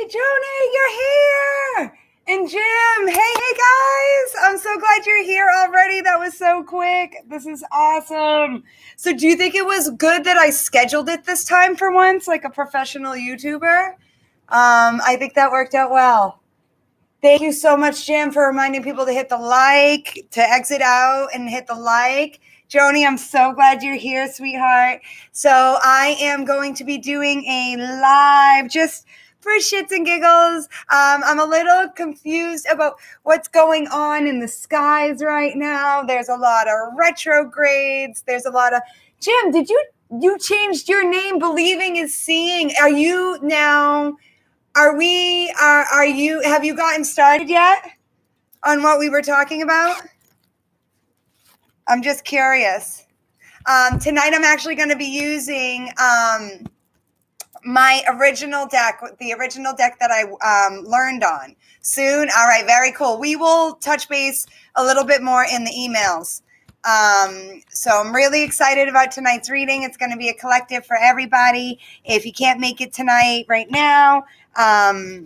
Joni, you're here! And Jim, hey guys! I'm so glad you're here already. That was so quick. This is awesome. So do you think it was good that I scheduled it this time for once, like a professional YouTuber? I think that worked out well. Thank you so much, Jim, for reminding people to hit the like, to exit out and hit the like. Joni, I'm so glad you're here, sweetheart. So I am going to be doing a live just for shits and giggles. I'm a little confused about what's going on in the skies right now. There's a lot of retrogrades. There's a lot of... Jim, did you changed your name? Believing is seeing. Are you now... Have you gotten started yet on what we were talking about? I'm just curious. Tonight I'm actually going to be using my original deck, the original deck that I learned on soon. All right, very cool. We will touch base a little bit more in the emails. So I'm really excited about tonight's reading. It's going to be a collective for everybody. If you can't make it tonight right now, you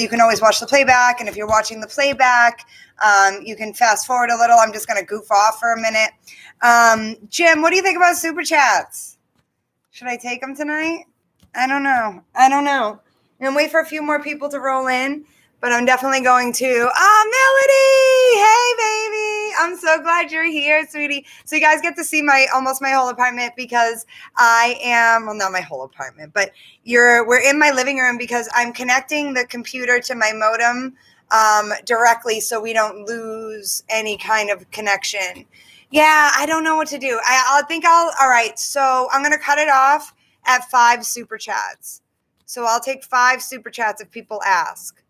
can always watch the playback. And if you're watching the playback, you can fast forward a little. I'm just going to goof off for a minute. Jim, what do you think about super chats? Should I take them tonight? I don't know. I'm going to wait for a few more people to roll in, but I'm definitely going to. Melody! Hey, baby! I'm so glad you're here, sweetie. So you guys get to see almost my whole apartment because not my whole apartment, but we're in my living room because I'm connecting the computer to my modem directly so we don't lose any kind of connection. Yeah, I don't know what to do. All right, so I'm going to cut it off at 5 super chats. So I'll take 5 super chats if people ask.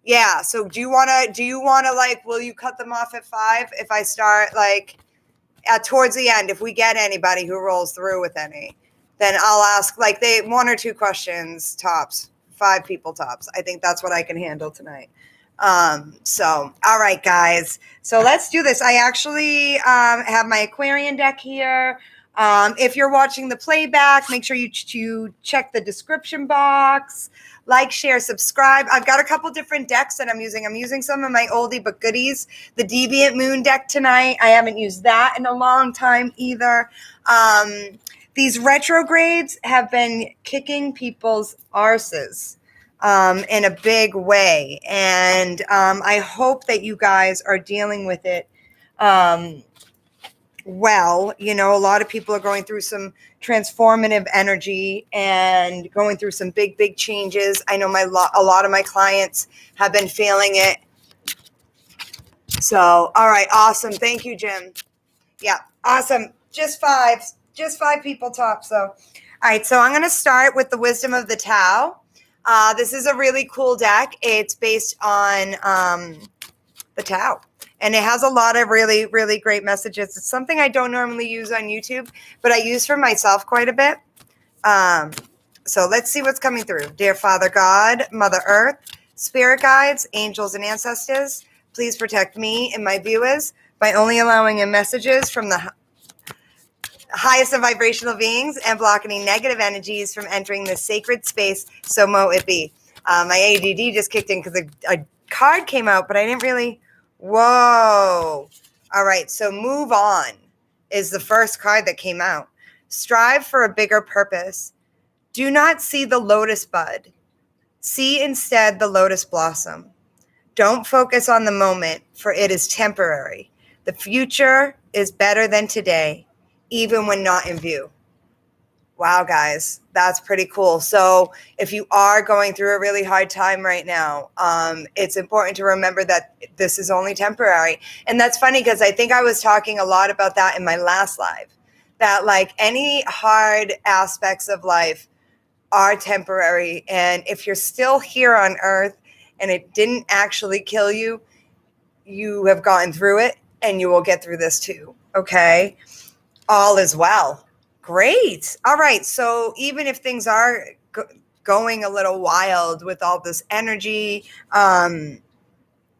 Yeah, so do you want to will you cut them off at 5 if I start towards the end, if we get anybody who rolls through with any, then I'll ask 1 or 2 questions tops, 5 people tops. I think that's what I can handle tonight. So, all right, guys. So let's do this. I actually have my Aquarian deck here. If you're watching the playback, make sure you check the description box. Like, share, subscribe. I've got a couple different decks that I'm using. I'm using some of my oldie but goodies. The Deviant Moon deck tonight. I haven't used that in a long time either. These retrogrades have been kicking people's arses in a big way. And I hope that you guys are dealing with it well. A lot of people are going through some transformative energy and going through some big changes. I know a lot of my clients have been feeling it. So, all right, awesome. Thank you, Jim. Yeah, awesome. Just 5 people top. So, all right, so I'm going to start with the Wisdom of the Tao. This is a really cool deck. It's based on the Tao. And it has a lot of really, really great messages. It's something I don't normally use on YouTube, but I use for myself quite a bit. So let's see what's coming through. Dear Father God, Mother Earth, Spirit Guides, Angels, and Ancestors, please protect me and my viewers by only allowing in messages from the highest of vibrational beings and block any negative energies from entering this sacred space, so mo it be. My ADD just kicked in because a card came out, but I didn't really... Whoa. All right, so Move On is the first card that came out. Strive for a bigger purpose. Do not see the lotus bud. See instead the lotus blossom. Don't focus on the moment, for it is temporary. The future is better than today, even when not in view. Wow, guys, that's pretty cool. So if you are going through a really hard time right now, it's important to remember that this is only temporary. And that's funny because I think I was talking a lot about that in my last live, that any hard aspects of life are temporary. And if you're still here on earth and it didn't actually kill you, you have gotten through it and you will get through this too. Okay. All is well. Great. All right. So even if things are going a little wild with all this energy,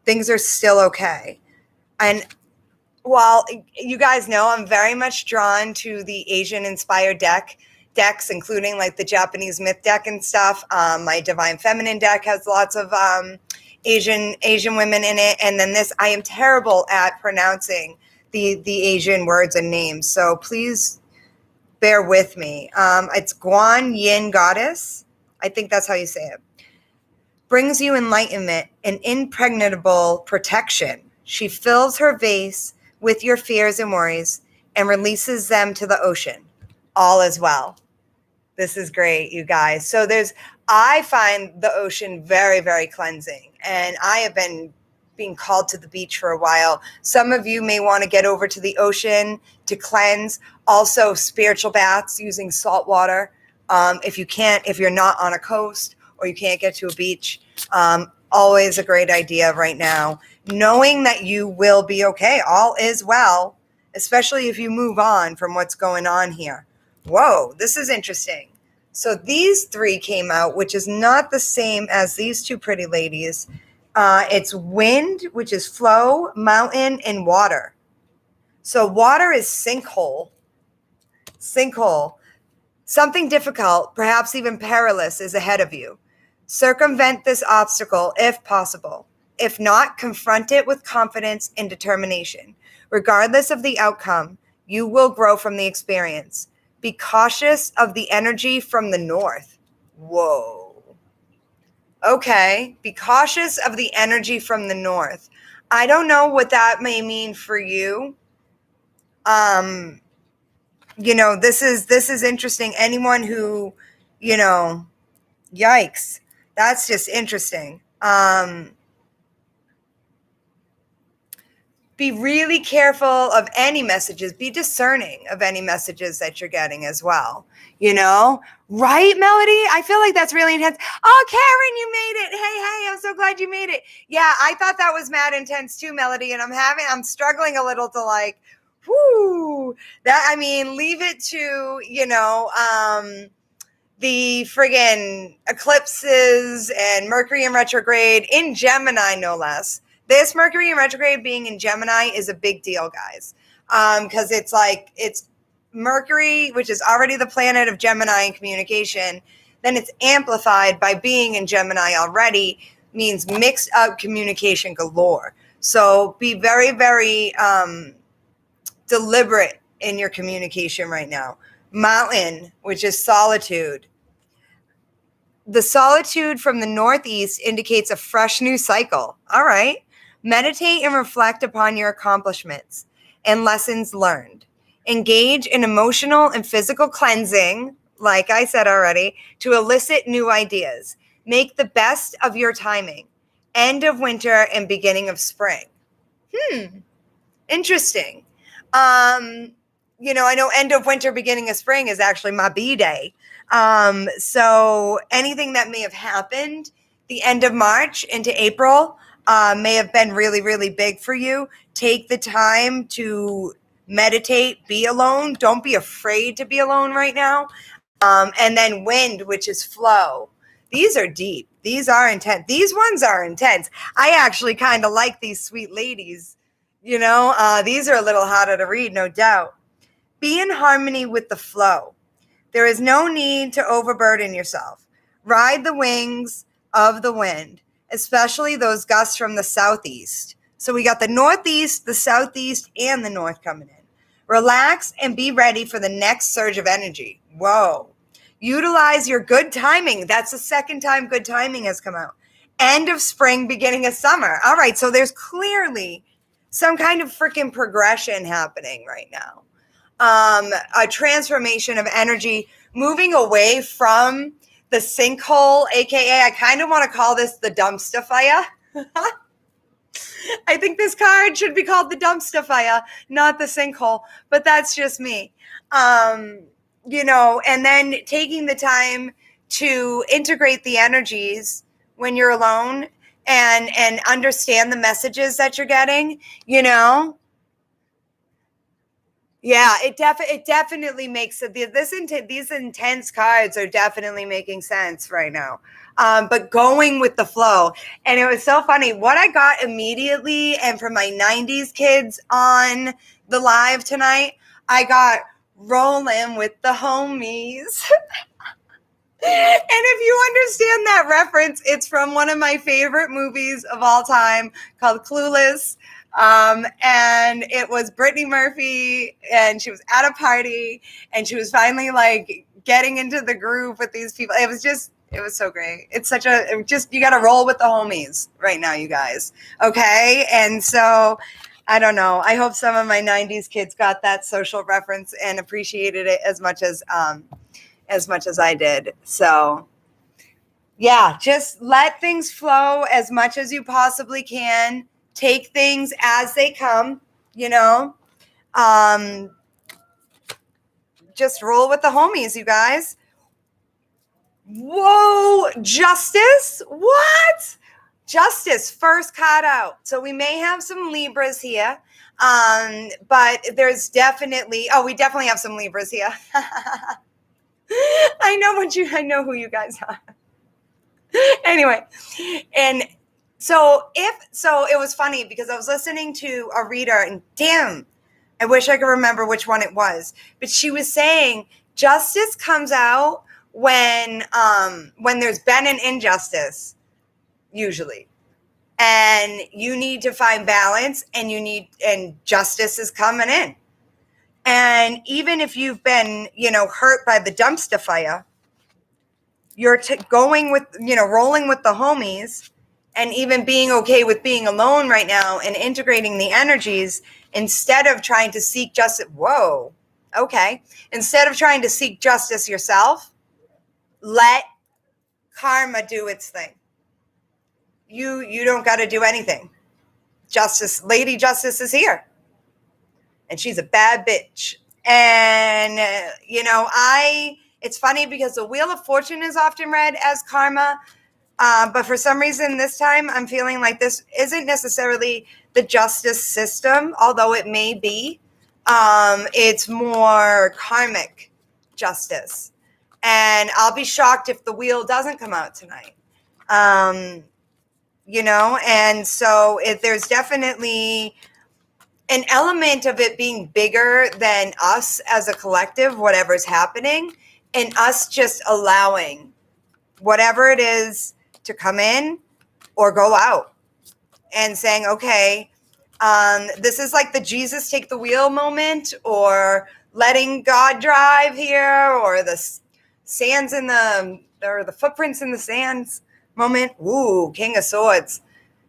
things are still okay. And while you guys know I'm very much drawn to the Asian inspired deck decks, including like the Japanese myth deck and stuff. My Divine Feminine deck has lots of Asian women in it. And then this, I am terrible at pronouncing the Asian words and names. So please bear with me. It's Guan Yin Goddess. I think that's how you say it. Brings you enlightenment and impregnable protection. She fills her vase with your fears and worries and releases them to the ocean. All is well. This is great, you guys. So I find the ocean very, very cleansing. And I have been being called to the beach for a while. Some of you may want to get over to the ocean to cleanse. Also, spiritual baths using salt water. If you're not on a coast or you can't get to a beach, always a great idea right now. Knowing that you will be okay, all is well, especially if you move on from what's going on here. Whoa, this is interesting. So these three came out, which is not the same as these two pretty ladies. It's wind, which is flow, mountain, and water. So water is sinkhole. Sinkhole. Something difficult, perhaps even perilous, is ahead of you. Circumvent this obstacle if possible. If not, confront it with confidence and determination. Regardless of the outcome, you will grow from the experience. Be cautious of the energy from the north. Whoa. Okay. Be cautious of the energy from the north. I don't know what that may mean for you. This is interesting. Anyone who, yikes. That's just interesting. Be really careful of any messages. Be discerning of any messages that you're getting as well. Right, Melody? I feel like that's really intense. Oh, Karen, you made it. Hey, I'm so glad you made it. Yeah, I thought that was mad intense too, Melody. And I'm struggling a little to leave it to, the friggin' eclipses and Mercury in retrograde in Gemini, no less. This Mercury in retrograde being in Gemini is a big deal, guys. Because it's Mercury, which is already the planet of Gemini and communication. Then it's amplified by being in Gemini already, means mixed up communication galore. So be very, very deliberate in your communication right now. Mountain, which is solitude. The solitude from the northeast indicates a fresh new cycle. All right. Meditate and reflect upon your accomplishments and lessons learned. Engage in emotional and physical cleansing, like I said already, to elicit new ideas. Make the best of your timing. End of winter and beginning of spring. Interesting. I know end of winter, beginning of spring is actually my B-day. So anything that may have happened the end of March into April may have been really, really big for you. Take the time to meditate, be alone. Don't be afraid to be alone right now. And then wind, which is flow. These are deep. These are intense. These ones are intense. I actually kind of like these sweet ladies. These are a little harder to read, no doubt. Be in harmony with the flow. There is no need to overburden yourself. Ride the wings of the wind, especially those gusts from the southeast. So we got the northeast, the southeast, and the north coming in. Relax and be ready for the next surge of energy. Whoa. Utilize your good timing. That's the second time good timing has come out. End of spring, beginning of summer. All right, so there's clearly some kind of freaking progression happening right now. A transformation of energy, moving away from the sinkhole, aka I kind of want to call this the dumpster fire. I think this card should be called the dumpster fire, not the sinkhole, but that's just me. And then taking the time to integrate the energies when you're alone and understand the messages that you're getting, Yeah, it definitely makes these intense cards are definitely making sense right now. But going with the flow. And it was so funny. What I got immediately, and for my 90s kids on the live tonight, I got rolling with the homies. And if you understand that reference, it's from one of my favorite movies of all time called Clueless. And it was Brittany Murphy, and she was at a party, and she was finally like getting into the groove with these people. It was so great. It's such you got to roll with the homies right now, you guys. Okay. And so I don't know. I hope some of my 90s kids got that social reference and appreciated it as much as I did. So yeah, just let things flow as much as you possibly can. Take things as they come, just roll with the homies, you guys. Whoa, Justice? What? Justice, first card out. So we may have some Libras here. But there's we definitely have some Libras here. I know who you guys are. Anyway, and so it was funny because I was listening to a reader, and damn, I wish I could remember which one it was, but she was saying justice comes out when there's been an injustice, usually, and you need to find balance, and justice is coming in. And even if you've been, hurt by the dumpster fire, you're rolling with the homies, and even being okay with being alone right now and integrating the energies instead of trying to seek justice. Whoa. Okay. Instead of trying to seek justice yourself, let karma do its thing. You don't got to do anything. Lady Justice is here. And she's a bad bitch. And, it's funny because the Wheel of Fortune is often read as karma. But for some reason this time I'm feeling like this isn't necessarily the justice system, although it may be. It's more karmic justice. And I'll be shocked if the wheel doesn't come out tonight. And so there's definitely an element of it being bigger than us as a collective, whatever's happening, and us just allowing whatever it is to come in or go out and saying, okay, this is like the Jesus take the wheel moment, or letting God drive here, or the sands or the footprints in the sands moment. Ooh, King of Swords.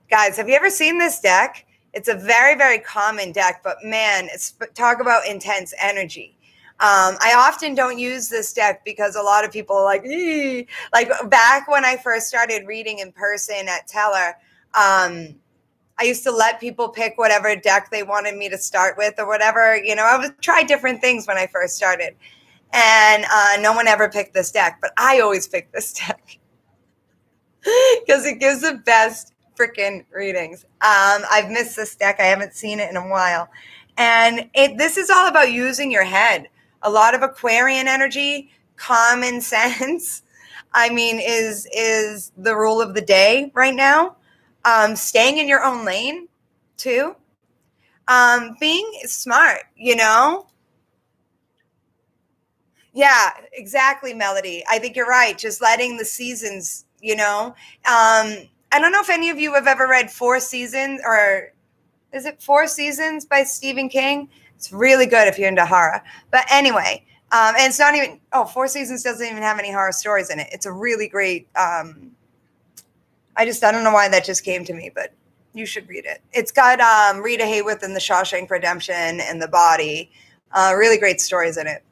Guys, have you ever seen this deck? It's a very, very common deck, but man, talk about intense energy. I often don't use this deck because a lot of people are like, eee. Like back when I first started reading in person at Teller, I used to let people pick whatever deck they wanted me to start with or whatever. I would try different things when I first started. And no one ever picked this deck, but I always pick this deck because it gives the best freaking readings. I've missed this deck. I haven't seen it in a while. And this is all about using your head. A lot of Aquarian energy, common sense, is the rule of the day right now. Staying in your own lane, too. Being smart, Yeah, exactly, Melody. I think you're right. Just letting the seasons, I don't know if any of you have ever read Four Seasons, or is it Four Seasons by Stephen King? It's really good if you're into horror. But anyway, and it's not even, Four Seasons doesn't even have any horror stories in it. It's a really great, I don't know why that just came to me, but you should read it. It's got Rita Hayworth in The Shawshank Redemption and The Body. Really great stories in it.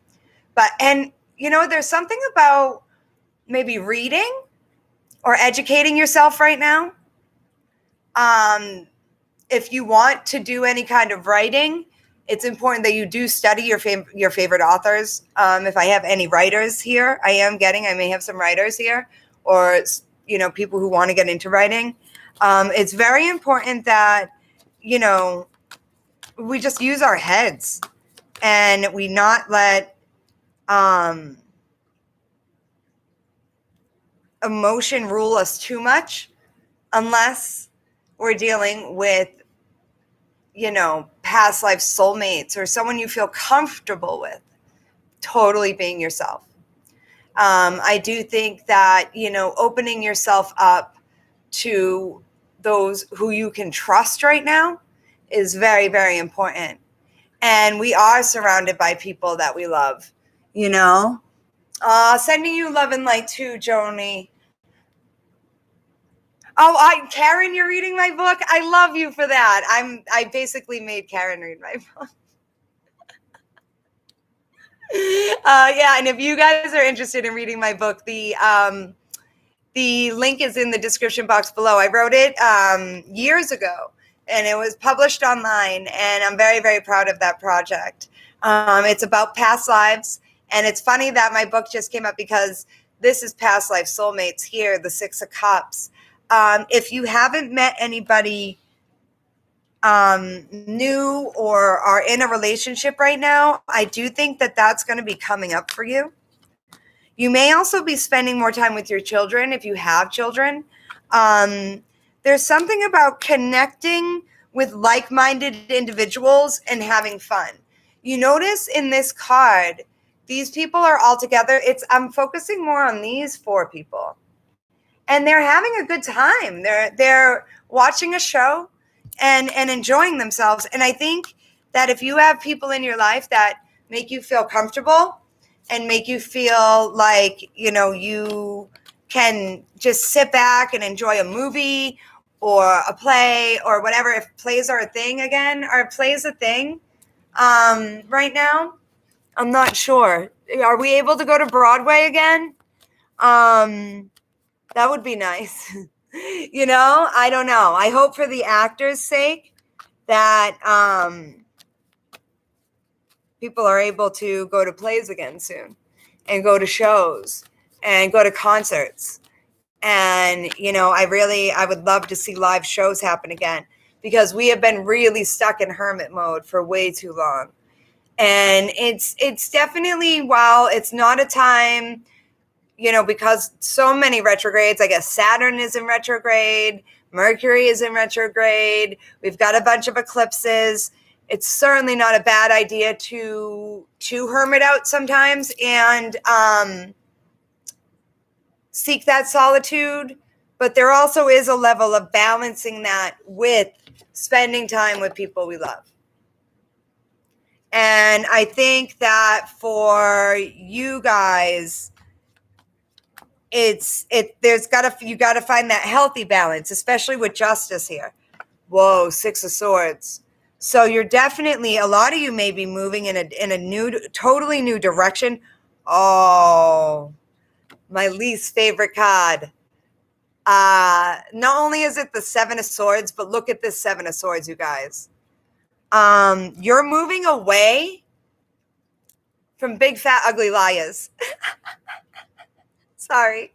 But, and, there's something about maybe reading or educating yourself right now. If you want to do any kind of writing, it's important that you do study your favorite authors. If I have any writers here, I may have some writers here, or, people who want to get into writing. It's very important that, we just use our heads and we not let emotion rule us too much, unless we're dealing with, past life soulmates or someone you feel comfortable with. totally being yourself. I do think that, opening yourself up to those who you can trust right now is very, very important. And we are surrounded by people that we love, Sending you love and light too, Joni. Oh, Karen, you're reading my book? I love you for that. I basically made Karen read my book. Yeah, and if you guys are interested in reading my book, the link is in the description box below. I wrote it years ago, and it was published online, and I'm very, very proud of that project. It's about past lives, and it's funny that my book just came up because this is Past Life Soulmates here, the Six of Cups. If you haven't met anybody new or are in a relationship right now, I do think that that's going to be coming up for you. You may also be spending more time with your children if you have children. There's something about connecting with like-minded individuals and having fun. You notice in this card, these people are all together. I'm focusing more on these 4 people. And they're having a good time. They're watching a show and enjoying themselves. And I think that if you have people in your life that make you feel comfortable and make you feel like, you can just sit back and enjoy a movie or a play or whatever, if plays are a thing again, are plays a thing right now? I'm not sure. Are we able to go to Broadway again? That would be nice. I don't know. I hope for the actors' sake that people are able to go to plays again soon and go to shows and go to concerts. And, I would love to see live shows happen again because we have been really stuck in hermit mode for way too long. And it's definitely, while it's not a time, because so many retrogrades, I guess Saturn is in retrograde, Mercury is in retrograde, we've got a bunch of eclipses. It's certainly not a bad idea to hermit out sometimes and seek that solitude. But there also is a level of balancing that with spending time with people we love. And I think that for you guys, you got to find that healthy balance, especially with justice here. Whoa, 6 of Swords. So you're definitely, a lot of you may be moving in a new, totally new direction. Oh, my least favorite card. Not only is it the 7 of Swords, but look at this 7 of Swords, you guys. You're moving away from big, fat, ugly liars. Sorry.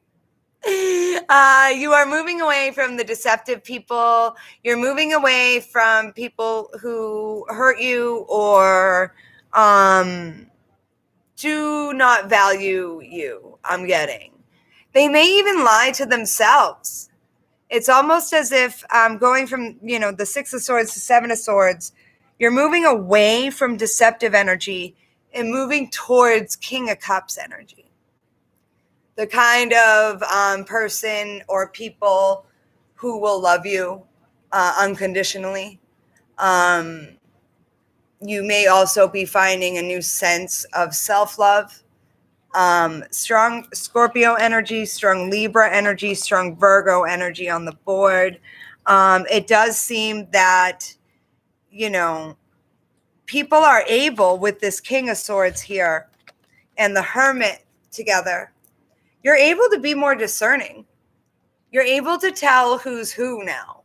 You are moving away from the deceptive people. You're moving away from people who hurt you or do not value you, I'm getting. They may even lie to themselves. It's almost as if going from, the 6 of Swords to 7 of Swords, you're moving away from deceptive energy and moving towards King of Cups energy. The kind of person or people who will love you unconditionally. You may also be finding a new sense of self-love. Strong Scorpio energy, strong Libra energy, strong Virgo energy on the board. It does seem that, people are able, with this King of Swords here and the Hermit together, you're able to be more discerning. You're able to tell who's who now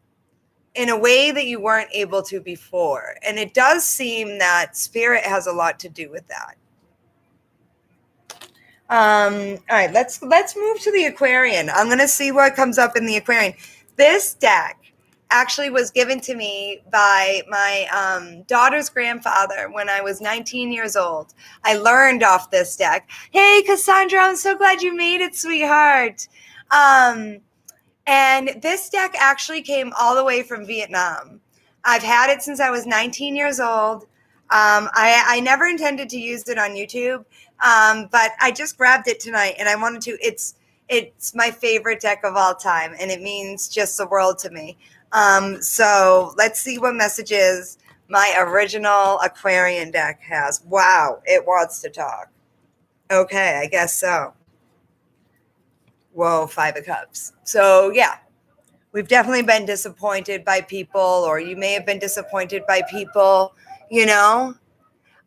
in a way that you weren't able to before. And it does seem that Spirit has a lot to do with that. All right, let's move to the Aquarian. I'm going to see what comes up in the Aquarian. This deck actually was given to me by my daughter's grandfather when I was 19 years old. I learned off this deck. Hey, Cassandra, I'm so glad you made it, sweetheart. And this deck actually came all the way from Vietnam. I've had it since I was 19 years old. I never intended to use it on YouTube, but I just grabbed it tonight and I wanted to. It's my favorite deck of all time, and it means just the world to me. So let's see what messages my original Aquarian deck has. Wow, it wants to talk. Okay, I guess so. Whoa, 5 of Cups. So yeah, we've definitely been disappointed by people, or you may have been disappointed by people, you know.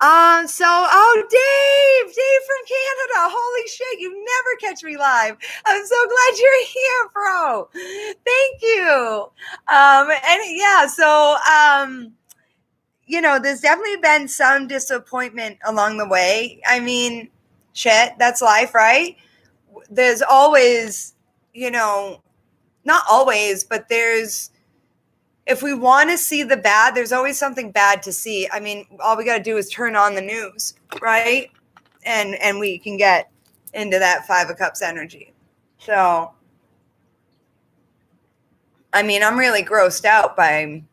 Dave from Canada. Holy shit, you never catch me live. I'm so glad you're here, bro. Thank you. There's definitely been some disappointment along the way. I mean, shit, that's life, right? There's always, not always, but if we want to see the bad, there's always something bad to see. I mean, all we got to do is turn on the news, right? And we can get into that 5 of Cups energy. So, I mean, I'm really grossed out by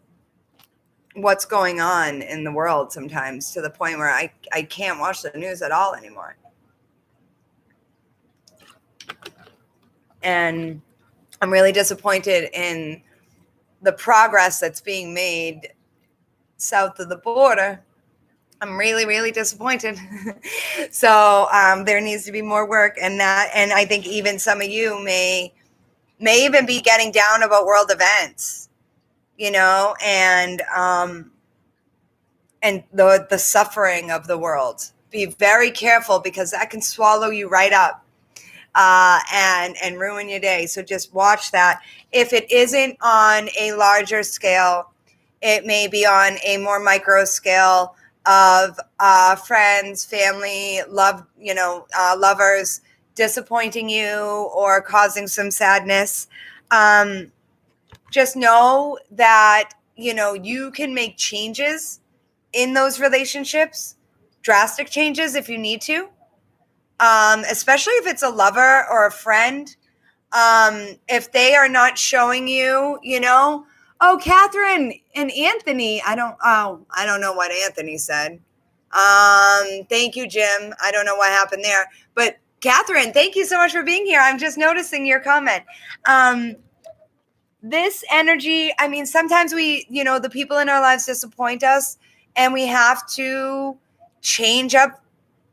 what's going on in the world sometimes, to the point where I can't watch the news at all anymore. And I'm really disappointed in the progress that's being made south of the border. I'm really, really disappointed. So there needs to be more work, and I think even some of you may even be getting down about world events, and the suffering of the world. Be very careful, because that can swallow you right up. And ruin your day. So just watch that. If it isn't on a larger scale, it may be on a more micro scale of friends, family, lovers disappointing you or causing some sadness. Just know that, you can make changes in those relationships, drastic changes if you need to. Especially if it's a lover or a friend, if they are not showing you, oh, Catherine and Anthony, I don't know what Anthony said. Thank you, Jim. I don't know what happened there, but Catherine, thank you so much for being here. I'm just noticing your comment. This energy, I mean, sometimes we, the people in our lives disappoint us, and we have to change up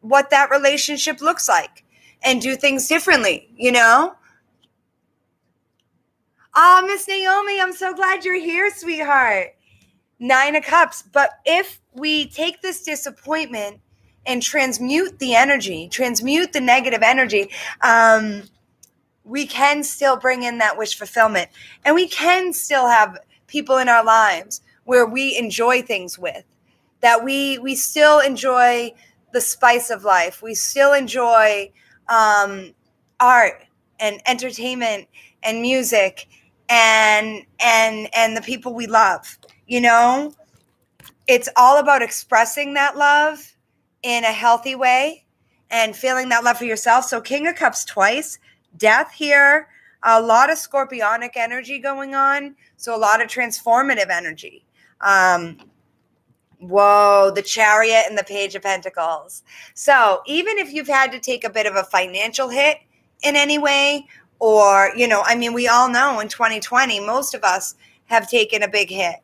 what that relationship looks like and do things differently, Miss Naomi, I'm so glad you're here, sweetheart. 9 of Cups. But if we take this disappointment and transmute the negative energy, we can still bring in that wish fulfillment, and we can still have people in our lives where we enjoy things with, that we still enjoy the spice of life. We still enjoy art and entertainment and music and the people we love. It's all about expressing that love in a healthy way and feeling that love for yourself. So King of Cups twice, Death here, a lot of scorpionic energy going on. So a lot of transformative energy. Whoa, the Chariot and the Page of Pentacles. So even if you've had to take a bit of a financial hit in any way, or, we all know in 2020, most of us have taken a big hit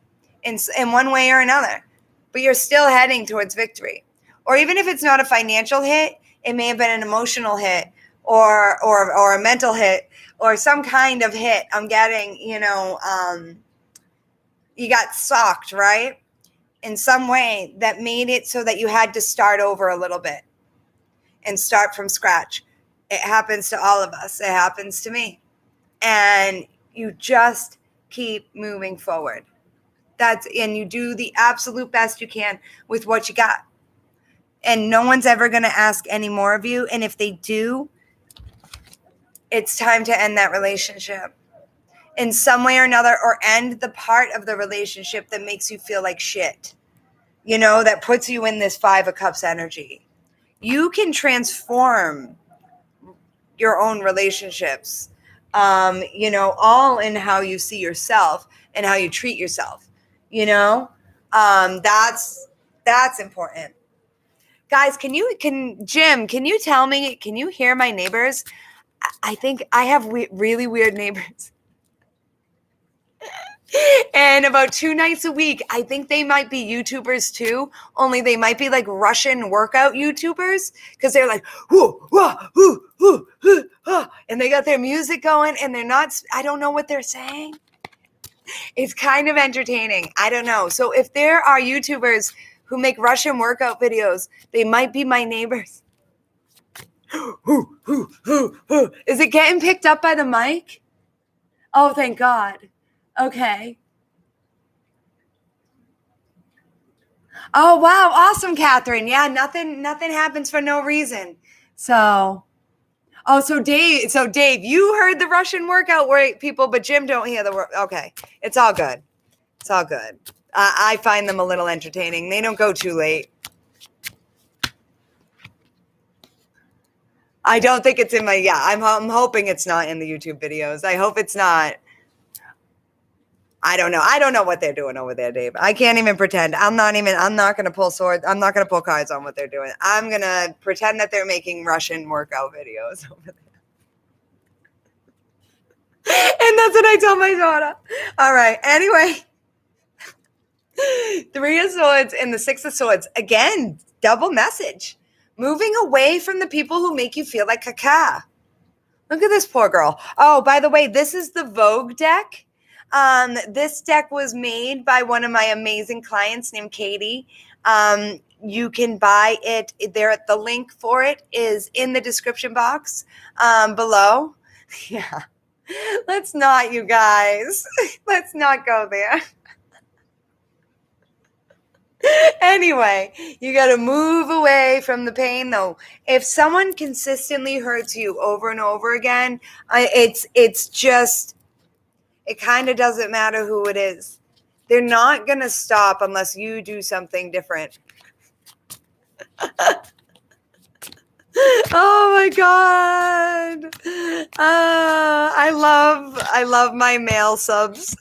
in one way or another, but you're still heading towards victory. Or even if it's not a financial hit, it may have been an emotional hit or a mental hit or some kind of hit. I'm getting, you got socked, right? In some way that made it so that you had to start over a little bit and start from scratch. It happens to all of us. It happens to me. And you just keep moving forward. And you do the absolute best you can with what you got. And no one's ever going to ask any more of you. And if they do, it's time to end that relationship in some way or another, or end the part of the relationship that makes you feel like shit, that puts you in this 5 of Cups energy. You can transform your own relationships, all in how you see yourself and how you treat yourself. That's That's important. Guys, Jim, can you tell me, can you hear my neighbors? I think I have really weird neighbors. And about 2 nights a week, I think they might be YouTubers too, only they might be like Russian workout YouTubers because they're like, whoo, whoo, whoo, whoo, whoo, whoo, and they got their music going and they're not, I don't know what they're saying. It's kind of entertaining. I don't know. So if there are YouTubers who make Russian workout videos, they might be my neighbors. Is it getting picked up by the mic? Oh, thank God. Okay. Oh, wow. Awesome, Catherine. Yeah, nothing happens for no reason. So Dave, you heard the Russian workout people, but Jim don't hear the word. Okay. It's all good. It's all good. I find them a little entertaining. They don't go too late. I don't think it's in my, I'm hoping it's not in the YouTube videos. I hope it's not. I don't know. I don't know what they're doing over there, Dave. I can't even pretend. I'm not going to pull swords. I'm not going to pull cards on what they're doing. I'm going to pretend that they're making Russian workout videos over there. And that's what I tell my daughter. All right. Anyway, 3 of Swords and the 6 of Swords. Again, double message. Moving away from the people who make you feel like caca. Look at this poor girl. Oh, by the way, this is the Vogue deck. This deck was made by one of my amazing clients named Katie. You can buy it there. The link for it is in the description box below. Yeah. Let's not, you guys. Let's not go there. Anyway, you got to move away from the pain, though. If someone consistently hurts you over and over again, it's just, it kind of doesn't matter who it is. They're not going to stop unless you do something different. Oh my God. I love my male subs.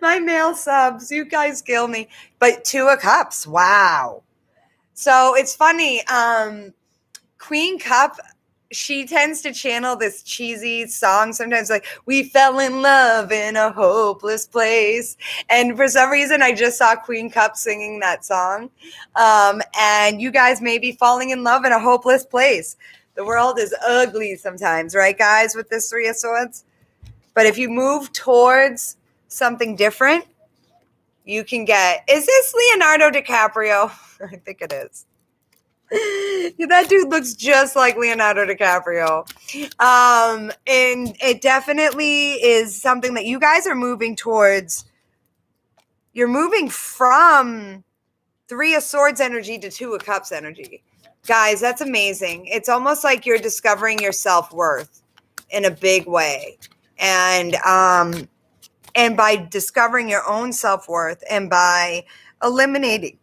My male subs, you guys kill me. But 2 of Cups, wow. So it's funny. Queen Cup, she tends to channel this cheesy song sometimes, like, we fell in love in a hopeless place. And for some reason, I just saw Queen Cup singing that song. And you guys may be falling in love in a hopeless place. The world is ugly sometimes, right, guys, with this 3 of Swords? But if you move towards something different, you can get, is this Leonardo DiCaprio? I think it is. That dude looks just like Leonardo DiCaprio. And it definitely is something that you guys are moving towards. You're moving from 3 of Swords energy to 2 of Cups energy. Guys, that's amazing. It's almost like you're discovering your self-worth in a big way. And by discovering your own self-worth and by eliminating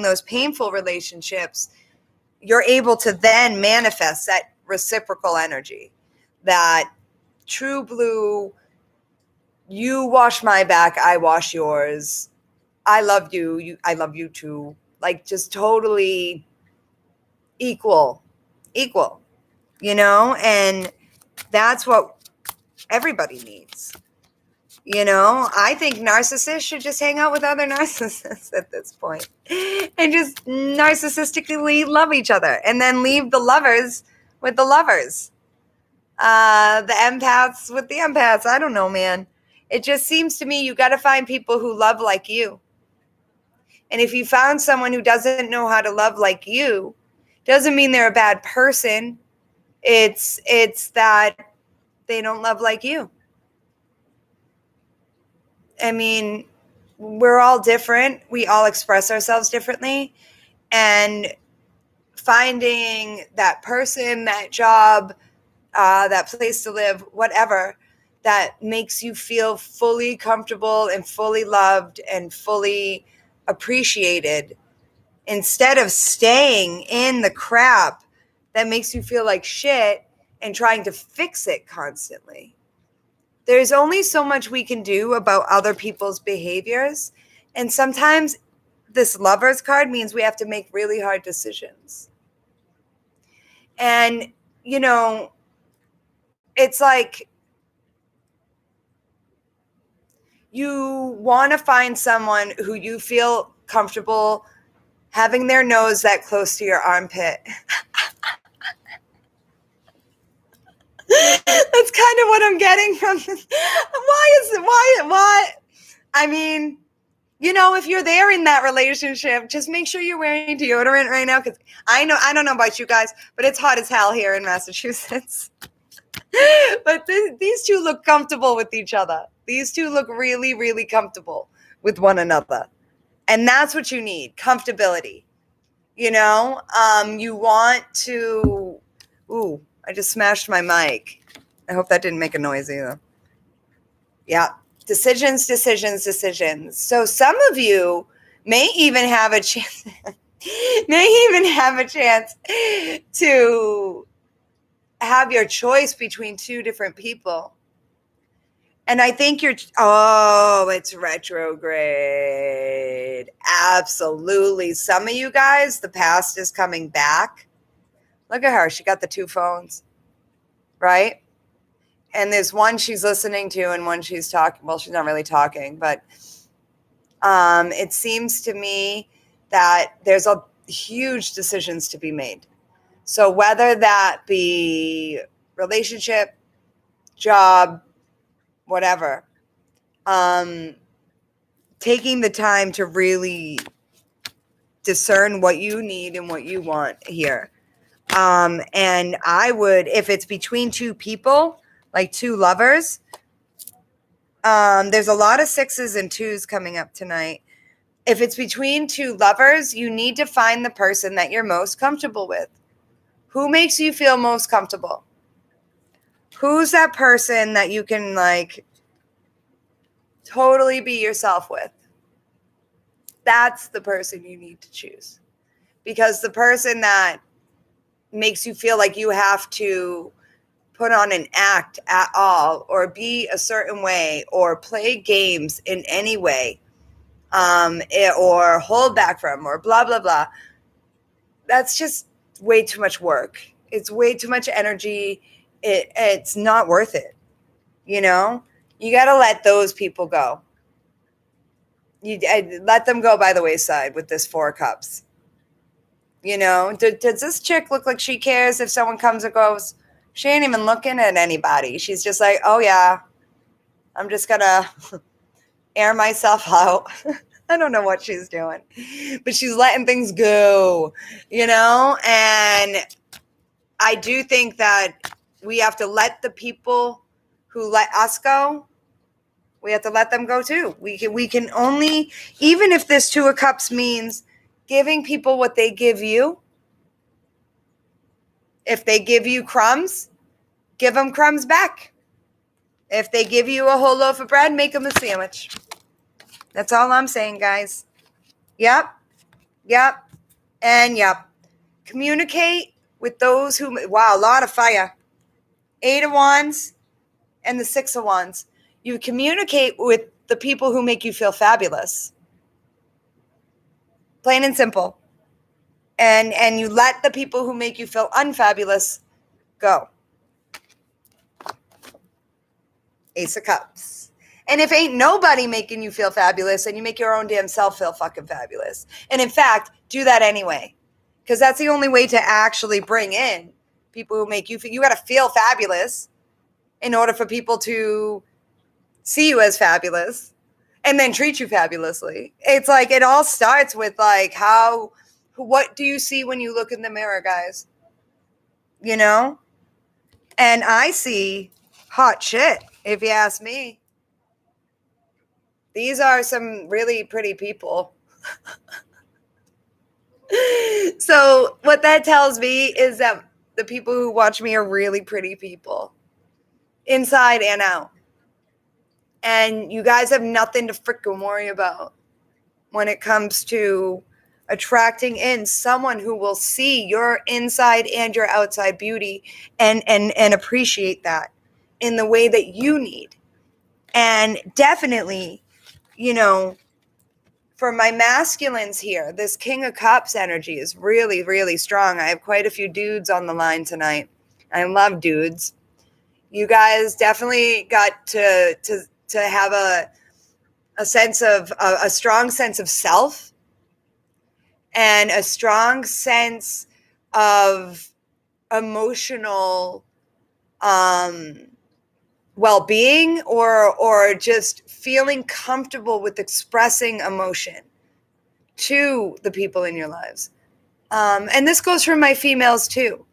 those painful relationships, you're able to then manifest that reciprocal energy, that true blue, you wash my back, I wash yours. I love you, I love you too. Like, just totally equal, and that's what everybody needs. I think narcissists should just hang out with other narcissists at this point and just narcissistically love each other and then leave the lovers with the lovers. The empaths with the empaths. I don't know, man. It just seems to me you got to find people who love like you. And if you found someone who doesn't know how to love like you, doesn't mean they're a bad person. It's that they don't love like you. I mean, we're all different. We all express ourselves differently. And finding that person, that job, that place to live, whatever, that makes you feel fully comfortable and fully loved and fully appreciated, instead of staying in the crap that makes you feel like shit and trying to fix it constantly. There's only so much we can do about other people's behaviors. And sometimes this Lovers card means we have to make really hard decisions. And, you know, it's like you want to find someone who you feel comfortable having their nose that close to your armpit. That's kind of what I'm getting from this. Why? I mean, you know, if you're there in that relationship, just make sure you're wearing deodorant right now. Because I don't know about you guys, but it's hot as hell here in Massachusetts. But these two look comfortable with each other. These two look really, really comfortable with one another. And that's what you need, comfortability. You know, you want to, ooh, I just smashed my mic. I hope that didn't make a noise either. Yeah. Decisions. So some of you may even have a chance to have your choice between two different people. And I think it's retrograde. Absolutely. Some of you guys, the past is coming back. Look at her. She got the two phones, right? And there's one she's listening to and one she's talking. Well, she's not really talking, but it seems to me that there's a huge decisions to be made. So whether that be relationship, job, whatever, taking the time to really discern what you need and what you want here. And I would, if it's between two people, like two lovers, there's a lot of 6s and 2s coming up tonight. If it's between two lovers, you need to find the person that you're most comfortable with. Who makes you feel most comfortable? Who's that person that you can like totally be yourself with? That's the person you need to choose. Because the person that makes you feel like you have to put on an act at all or be a certain way or play games in any way or hold back from or blah, blah, blah. That's just way too much work. It's way too much energy. It's not worth it. You know, you got to let those people go. Let them go by the wayside with this 4 cups. You know, does this chick look like she cares if someone comes or goes? She ain't even looking at anybody. She's just like, oh, yeah, I'm just going to air myself out. I don't know what she's doing, but she's letting things go, you know? And I do think that we have to let the people who let us go, we have to let them go too. We can only, even if this 2 of cups means giving people what they give you. If they give you crumbs, give them crumbs back. If they give you a whole loaf of bread, make them a sandwich. That's all I'm saying, guys. Yep. And yep. Communicate with those who, wow, a lot of fire. 8 of Wands and the 6 of Wands. You communicate with the people who make you feel fabulous. Plain and simple. And you let the people who make you feel unfabulous go. Ace of Cups. And if ain't nobody making you feel fabulous, then you make your own damn self feel fucking fabulous. And in fact, do that anyway. Because that's the only way to actually bring in people who make you feel. You got to feel fabulous in order for people to see you as fabulous and then treat you fabulously. It's like it all starts with like what do you see when you look in the mirror, guys? You know? And I see hot shit, if you ask me. These are some really pretty people. So what that tells me is that the people who watch me are really pretty people. Inside and out. And you guys have nothing to freaking worry about when it comes to attracting in someone who will see your inside and your outside beauty and appreciate that in the way that you need. And definitely, you know, for my masculines here, this King of Cups energy is really, really strong. I have quite a few dudes on the line tonight. I love dudes. You guys definitely got to have a sense of a strong sense of self and a strong sense of emotional well-being, or just feeling comfortable with expressing emotion to the people in your lives. And this goes for my females too.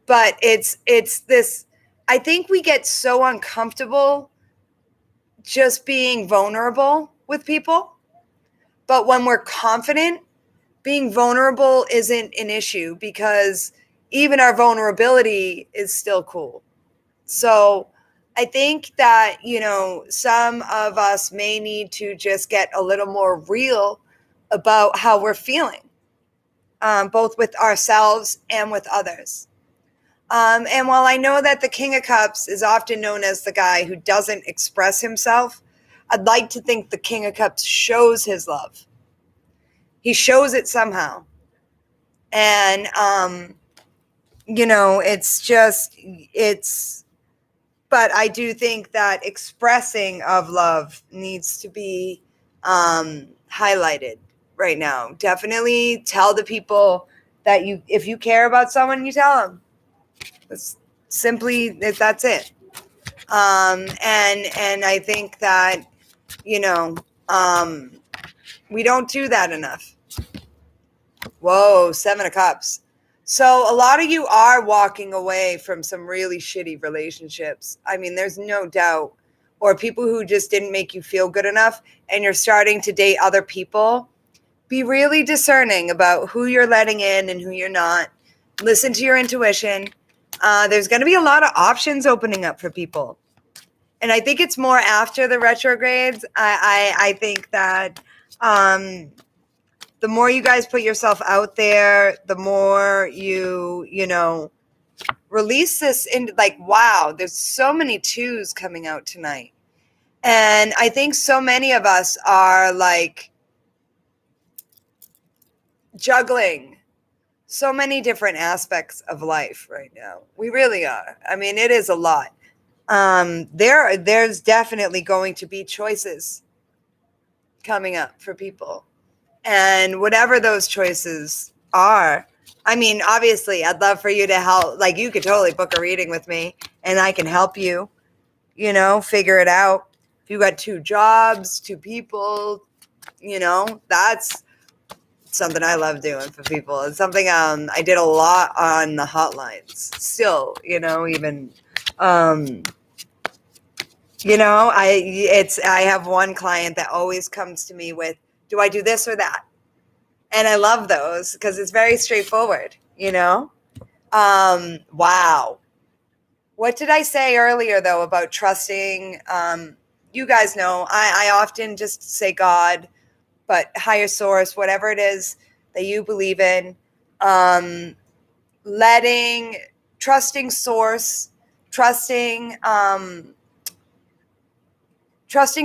But it's this, I think we get so uncomfortable just being vulnerable with people. But when we're confident, being vulnerable isn't an issue, because even our vulnerability is still cool. So I think that, some of us may need to just get a little more real about how we're feeling, both with ourselves and with others. And while I know that the King of Cups is often known as the guy who doesn't express himself, I'd like to think the King of Cups shows his love. He shows it somehow. And, but I do think that expressing of love needs to be highlighted right now. Definitely tell the people that if you care about someone, you tell them. That's it. And I think that, we don't do that enough. Whoa, 7 of Cups. So a lot of you are walking away from some really shitty relationships. I mean, there's no doubt. Or people who just didn't make you feel good enough, and you're starting to date other people. Be really discerning about who you're letting in and who you're not. Listen to your intuition. There's going to be a lot of options opening up for people. And I think it's more after the retrogrades. I think that the more you guys put yourself out there, the more you release this into, like, wow, there's so many 2s coming out tonight. And I think so many of us are like juggling so many different aspects of life right now. We really are. I mean, it is a lot. There's definitely going to be choices coming up for people. And whatever those choices are, I mean, obviously, I'd love for you to help. Like, you could totally book a reading with me, and I can help you, figure it out. If you got 2 jobs, 2 people, that's something I love doing for people. It's something I did a lot on the hotlines. Still, even I have one client that always comes to me with, do I do this or that? And I love those because it's very straightforward, Wow. What did I say earlier, though, about trusting? You guys know, I often just say God, but higher source, whatever it is that you believe in, trusting source, trusting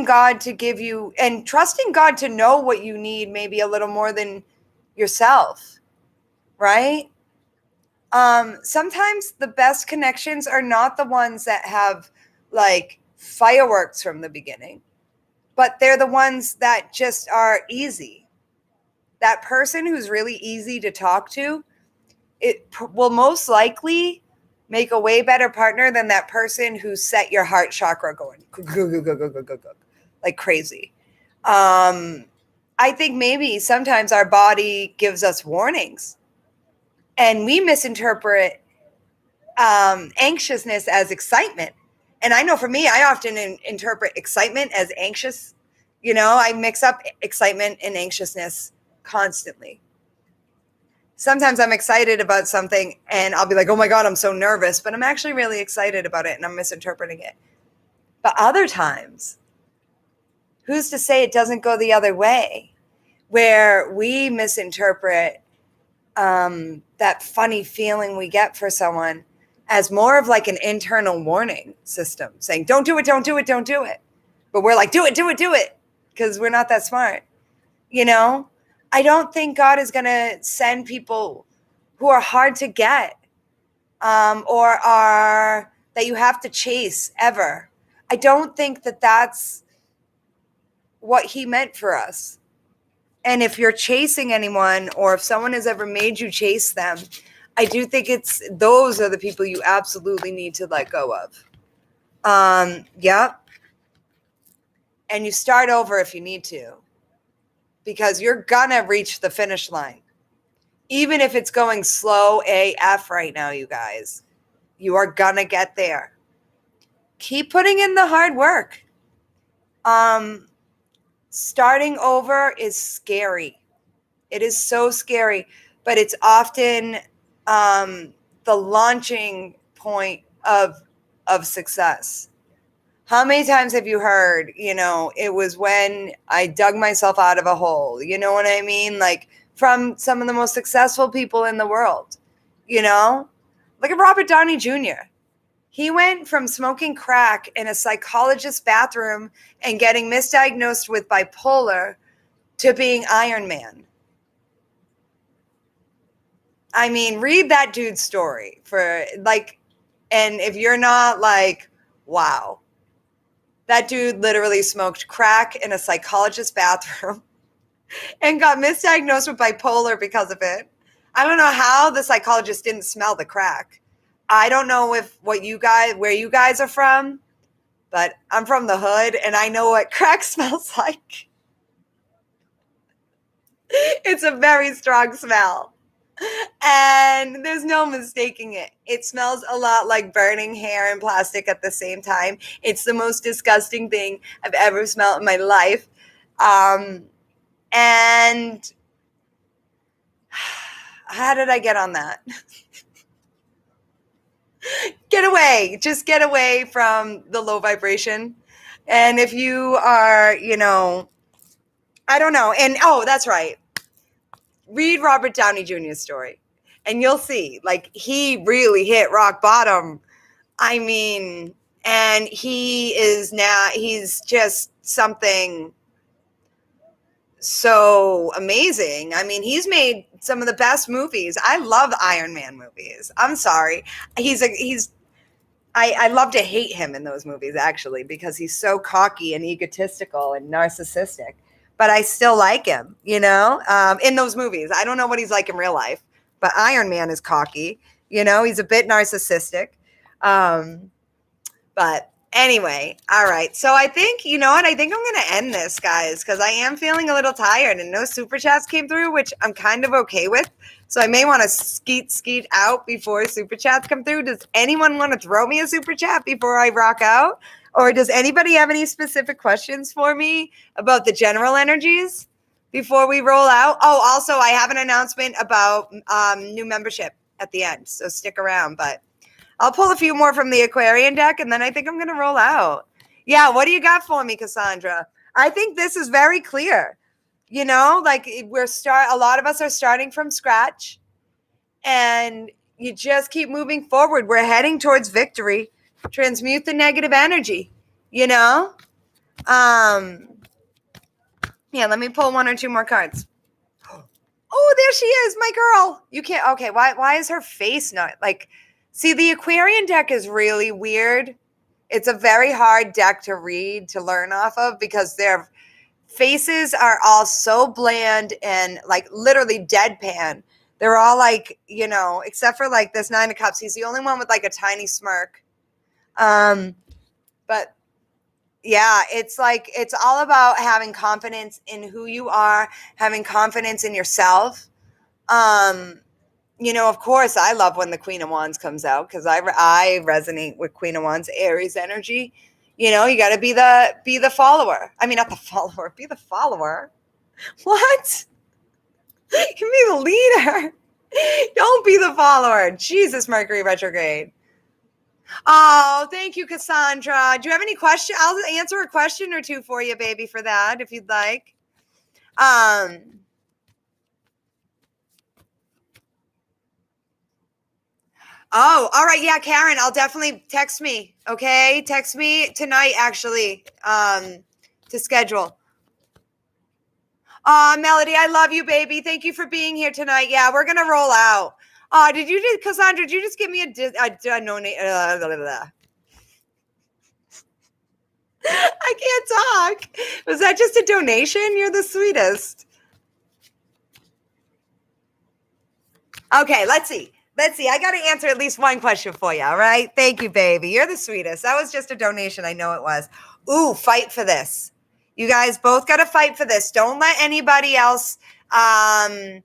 God to give you, and trusting God to know what you need, maybe a little more than yourself, right? Sometimes the best connections are not the ones that have like fireworks from the beginning, but they're the ones that just are easy. That person who's really easy to talk to, it will most likely make a way better partner than that person who set your heart chakra going like crazy. I think maybe sometimes our body gives us warnings, and we misinterpret anxiousness as excitement. And I know for me, I often interpret excitement as anxious. I mix up excitement and anxiousness constantly. Sometimes I'm excited about something and I'll be like, oh my God, I'm so nervous, but I'm actually really excited about it and I'm misinterpreting it. But other times, who's to say it doesn't go the other way, where we misinterpret that funny feeling we get for someone as more of like an internal warning system saying, don't do it, don't do it, don't do it. But we're like, do it, do it, do it, because we're not that smart. You know, I don't think God is going to send people who are hard to get or are that you have to chase ever. I don't think that that's what he meant for us. And if you're chasing anyone or if someone has ever made you chase them, I do think those are the people you absolutely need to let go of. Yep. And you start over if you need to, because you're gonna reach the finish line. Even if it's going slow AF right now, you guys, you are gonna get there. Keep putting in the hard work. Starting over is scary. It is so scary, but it's often the launching point of success. How many times have you heard, it was when I dug myself out of a hole? You know what I mean? Like from some of the most successful people in the world, Look at Robert Downey Jr. He went from smoking crack in a psychologist's bathroom and getting misdiagnosed with bipolar to being Iron Man. I mean, read that dude's story and if you're not like, wow, that dude literally smoked crack in a psychologist's bathroom and got misdiagnosed with bipolar because of it. I don't know how the psychologist didn't smell the crack. I don't know where you guys are from, but I'm from the hood and I know what crack smells like. It's a very strong smell. And there's no mistaking it. It smells a lot like burning hair and plastic at the same time. It's the most disgusting thing I've ever smelled in my life. And how did I get on that? Just get away from the low vibration. And if you are, I don't know. And that's right. Read Robert Downey Jr.'s story and you'll see, like, he really hit rock bottom. I mean, and he's just something so amazing. I mean, he's made some of the best movies. I love Iron Man movies. I'm sorry. I love to hate him in those movies, actually, because he's so cocky and egotistical and narcissistic. But I still like him, in those movies. I don't know what he's like in real life, but Iron Man is cocky. He's a bit narcissistic. But anyway, all right. So I think, you know what? I think I'm going to end this, guys, because I am feeling a little tired and no super chats came through, which I'm kind of okay with. So I may want to skeet out before super chats come through. Does anyone want to throw me a super chat before I rock out? Or does anybody have any specific questions for me about the general energies before we roll out? Oh, also, I have an announcement about new membership at the end, so stick around. But I'll pull a few more from the Aquarian deck, and then I think I'm going to roll out. Yeah, what do you got for me, Cassandra? I think this is very clear. Like a lot of us are starting from scratch, and you just keep moving forward. We're heading towards victory. Transmute the negative energy, Yeah, let me pull one or two more cards. Oh, there she is, my girl. You can't, okay, why is her face not, like, see, the Aquarian deck is really weird. It's a very hard deck to read, to learn off of, because their faces are all so bland and, like, literally deadpan. They're all, like, except for, like, this Nine of Cups. He's the only one with, like, a tiny smirk. But yeah, it's like, it's all about having confidence in who you are, having confidence in yourself. Of course, I love when the Queen of Wands comes out, because I resonate with Queen of Wands, Aries energy. You got to be the follower. I mean, not the follower, be the follower. What? You can be the leader. Don't be the follower. Jesus, Mercury retrograde. Oh, thank you, Cassandra. Do you have any questions? I'll answer a question or two for you, baby, for that, if you'd like. Oh, all right. Yeah, Karen, I'll definitely text me. Okay. Text me tonight, actually, to schedule. Melody, I love you, baby. Thank you for being here tonight. Yeah, we're going to roll out. Cassandra, did you just give me a donate? I can't talk. Was that just a donation? You're the sweetest. Okay, let's see. I got to answer at least one question for you, all right? Thank you, baby. You're the sweetest. That was just a donation. I know it was. Ooh, fight for this. You guys both got to fight for this. Don't let anybody else, don't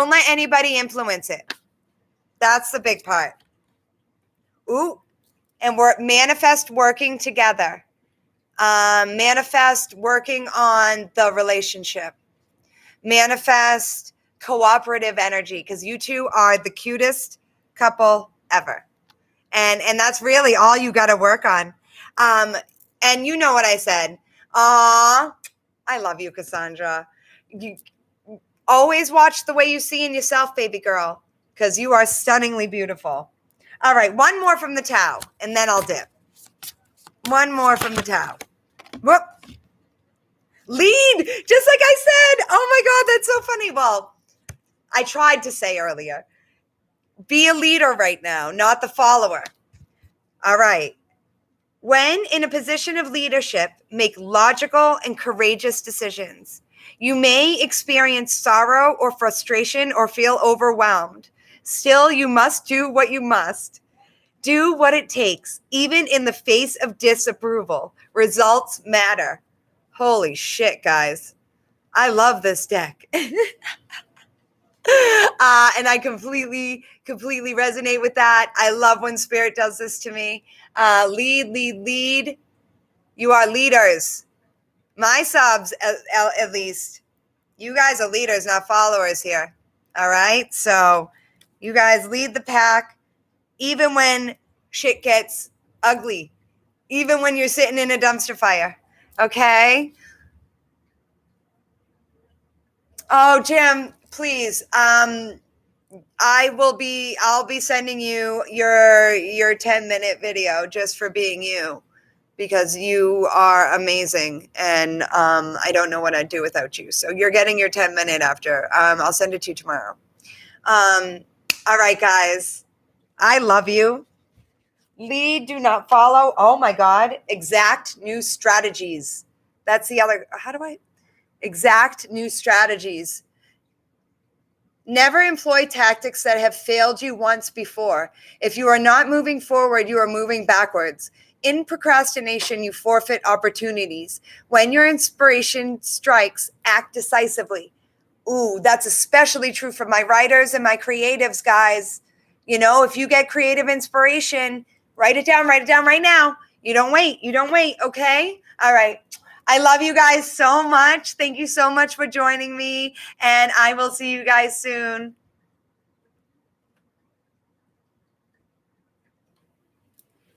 let anybody influence it. That's the big part. Ooh, and we're manifest working together. Manifest working on the relationship. Manifest cooperative energy, because you two are the cutest couple ever. And that's really all you got to work on. And you know what I said. Aw, I love you, Cassandra. You always watch the way you see in yourself, baby girl, because you are stunningly beautiful. All right, one more from the Tao, and then I'll dip. One more from the Tao. Whoop. Lead, just like I said. Oh my God, that's so funny. Well, I tried to say earlier, be a leader right now, not the follower. All right. When in a position of leadership, make logical and courageous decisions. You may experience sorrow or frustration or feel overwhelmed. Still, you must do what you must. Do what it takes, even in the face of disapproval. Results matter. Holy shit, guys. I love this deck. And I completely resonate with that. I love when Spirit does this to me. Lead. You are leaders. My subs, at least. You guys are leaders, not followers here. All right? So you guys lead the pack, even when shit gets ugly, even when you're sitting in a dumpster fire. Okay? Oh, Jim, please. I'll be sending you your 10-minute video just for being you, because you are amazing, and I don't know what I'd do without you. So you're getting your 10-minute after. I'll send it to you tomorrow. All right, guys. I love you. Lead, do not follow. Oh my God. Exact new strategies. That's the other. Exact new strategies. Never employ tactics that have failed you once before. If you are not moving forward, you are moving backwards. In procrastination, you forfeit opportunities. When your inspiration strikes, act decisively. Ooh, that's especially true for my writers and my creatives, guys. You know, if you get creative inspiration, write it down right now. You don't wait, okay? All right. I love you guys so much. Thank you so much for joining me, and I will see you guys soon.